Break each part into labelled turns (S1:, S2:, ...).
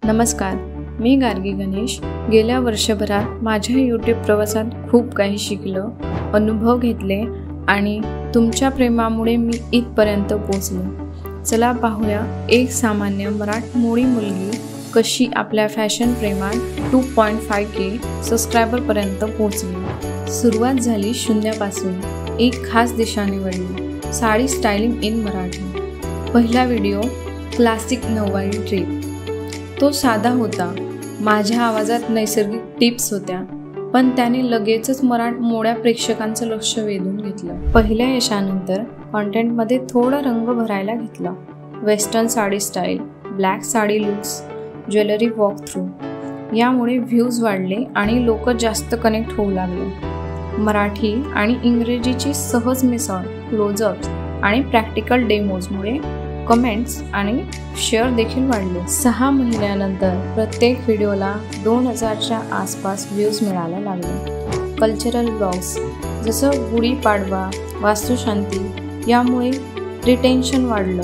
S1: नमस्कार, मी गार्गी गणेश। गेल्या वर्षभरात माझ्या यूट्यूब प्रवासात खूप काही शिकलो, अनुभव घेतले आणि तुमच्या प्रेमामुळे मी इथपर्यंत पोहोचलो। चला पाहूया एक सामान्य मराठमोळी मुलगी कशी आपल्या फॅशन प्रेमात 2.5K सबस्क्रायबरपर्यंत पोहोचली। सुरुवात झाली शून्यापासून, एक खास दिशा निवडली, साडी स्टायलिंग इन मराठी। पहिला व्हिडिओ क्लासिक नऊवारी ड्रेप। तो साधा होता, माझ्या आवाजात नैसर्गिक टिप्स होत्या, पण त्याने लगेचच मराठमोळ्या प्रेक्षकांचं लक्ष वेधून घेतलं। पहिल्या यशानंतर कॉन्टेंटमध्ये थोडा रंग भरायला घेतला। Western sari style, black sari looks, jewellery walk through, यामुळे व्ह्यूज वाढले आणि लोक जास्त कनेक्ट होऊ लागले। मराठी आणि इंग्रजीची सहज मिसळ, क्लोजअप्स आणि प्रॅक्टिकल डेमोजमुळे कमेंट्स आणि शेअर देखील वाढले। 6 महिन्यानंतर प्रत्येक व्हिडिओला 2000च्या आसपास व्ह्यूज मिळायला लागले। कल्चरल ब्लॉग्स जसं गुढीपाडवा, वास्तुशांती, यामुळे रिटेन्शन वाढलं।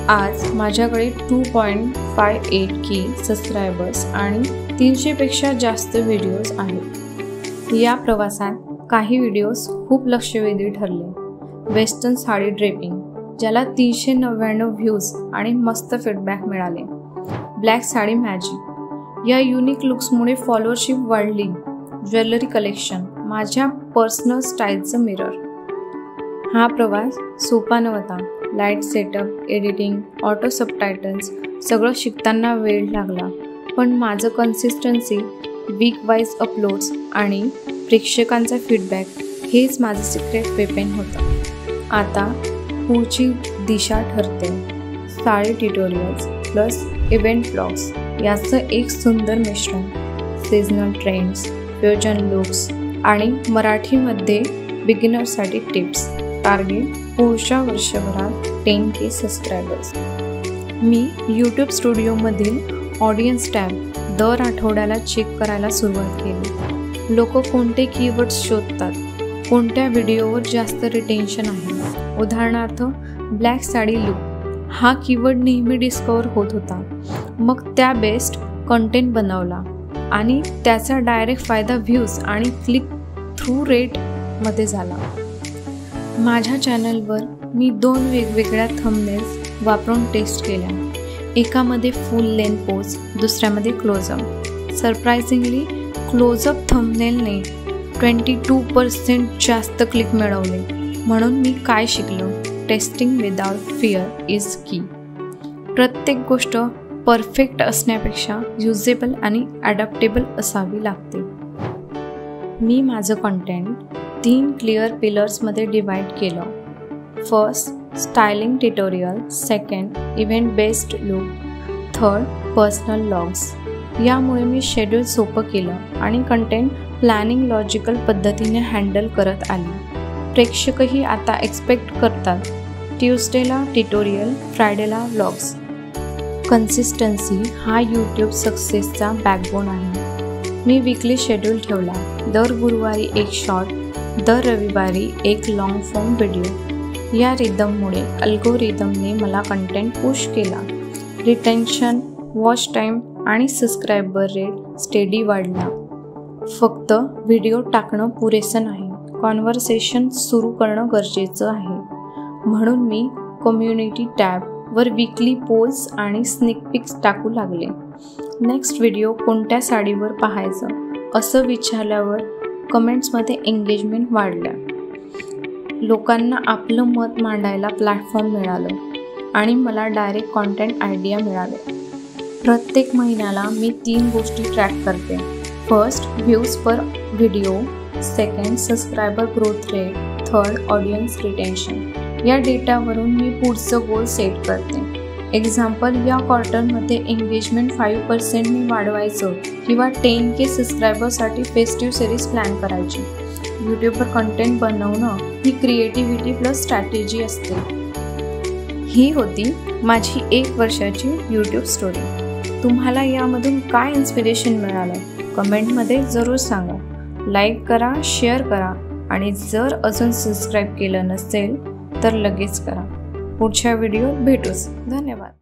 S1: आज माझ्याकडे 2.58K सबस्क्रायबर्स आणि 300पेक्षा जास्त व्हिडिओज आहेत। या प्रवासात काही व्हिडिओज खूप लक्षवेधी ठरले। वेस्टर्न साडी ड्रेपिंग, ज्याला 399 व्ह्यूज आणि मस्त फीडबॅक मिळाले। ब्लॅक साडी मॅजिक, या युनिक लुक्समुळे फॉलोअरशिप वाढली। ज्वेलरी कलेक्शन, माझ्या पर्सनल स्टाईलचं मिरर। हा प्रवास सोपा नव्हता। Light setup, editing, auto subtitles सगळं शिकताना वेळ लागला, पण माझं कन्सिस्टन्सी, वीक वाईज अपलोड्स आणि प्रेक्षकांचा फीडबॅक हेच माझं सिक्रेट वेपन होतं। आता पुढची दिशा ठरते, sari tutorials plus event blogs, याचं एक सुंदर मिश्रण। सीझनल ट्रेंड्स, फ्युजन लुक्स आणि मराठीमध्ये बिगिनरसाठी टिप्स। टार्गेट पुढच्या वर्षभरात 10K सबस्क्रायबर्स। मी यूट्यूब स्टुडिओमधील ऑडियन्स टॅब दर आठवड्याला चेक करायला सुरुवात केली। लोक कोणते कीवर्ड्स शोधतात, कोणत्या व्हिडिओवर जास्त रिटेन्शन आहे। उदाहरणार्थ ब्लॅक साडी लुक हा कीवर्ड नेहमी डिस्कवर होत होता, मग त्या बेस्ड कंटेंट बनवला आणि त्याचा डायरेक्ट फायदा व्ह्यूज आणि क्लिक थ्रू रेटमध्ये झाला। माझ्या चॅनलवर मी 2 वेगवेगळ्या थंबनेल्स वापरून टेस्ट केल्या, एकामध्ये फुल लेंथ पोज, दुसऱ्यामध्ये क्लोजअप। सरप्रायझिंगली क्लोजअप थंबनेलने 22% जास्त क्लिक मिळवले। म्हणून मी काय शिकलो? टेस्टिंग विदाउट फिअर इज की। प्रत्येक गोष्ट परफेक्ट असण्यापेक्षा युजेबल आणि ॲडॅप्टेबल असावी लागते। मी माझं कंटेंट 3 क्लिअर पिलर्समध्ये डिवाइड केलं। First styling tutorial, second event based look, third personal vlogs. यामुळे मी शेड्यूल सोपं केलं आणि कंटेंट प्लॅनिंग लॉजिकल पद्धतीने हँडल करत आली। प्रेक्षकही आता एक्सपेक्ट करतात, ट्यूसडेला ट्युटोरियल, फ्रायडेला व्लॉग्स। कन्सिस्टन्सी हा यूट्यूब सक्सेसचा बॅकबोन आहे। मी वीकली शेड्यूल ठेवला, दर गुरुवारी एक शॉर्ट, दर रविवारी एक लॉंग फॉर्म व्हिडिओ। या रिदममुळे अल्गोरिदमने मला कंटेंट पुश केला। रिटेन्शन, वॉच टाईम आणि सबस्क्रायबर रेट स्टेडी वाढला। फक्त व्हिडिओ टाकणं पुरेसं नाही, कॉन्व्हर्सेशन सुरू करणं गरजेचं आहे। म्हणून मी कम्युनिटी टॅबवर वीकली पोल्स आणि स्निक पिक्स टाकू लागले। नेक्स्ट व्हिडिओ कोणत्या साडीवर पाहायचं असं विचारल्यावर कमेंट्समध्ये एंगेजमेंट वाढल्या। लोकांना आपलं मत मांडायला प्लॅटफॉर्म मिळालं आणि मला डायरेक्ट कॉन्टेंट आयडिया मिळाले। प्रत्येक महिन्याला मी 3 गोष्टी ट्रॅक करते। First views per video, second subscriber growth rate, third audience retention. या डेटावरून मी पुढचं गोल सेट करते। एक्झाम्पल, या क्वार्टरमध्ये एंगेजमेंट 5%ने वाढवायचं किंवा 10K सबस्क्रायबरसाठी फेस्टिव्ह सिरीज प्लॅन करायची। यूट्यूबवर कंटेंट बनवणं ही क्रिएटिव्हिटी प्लस स्ट्रॅटेजी असते। ही होती माझी 1 वर्षाची यूट्यूब स्टोरी। तुम्हाला यामधून काय इन्स्पिरेशन मिळालं कमेंटमध्ये जरूर सांगा। लाईक करा, शेअर करा आणि जर अजून सबस्क्राईब केलं नसेल तर लगेच करा। पुढच्या व्हिडिओत भेटूच। धन्यवाद।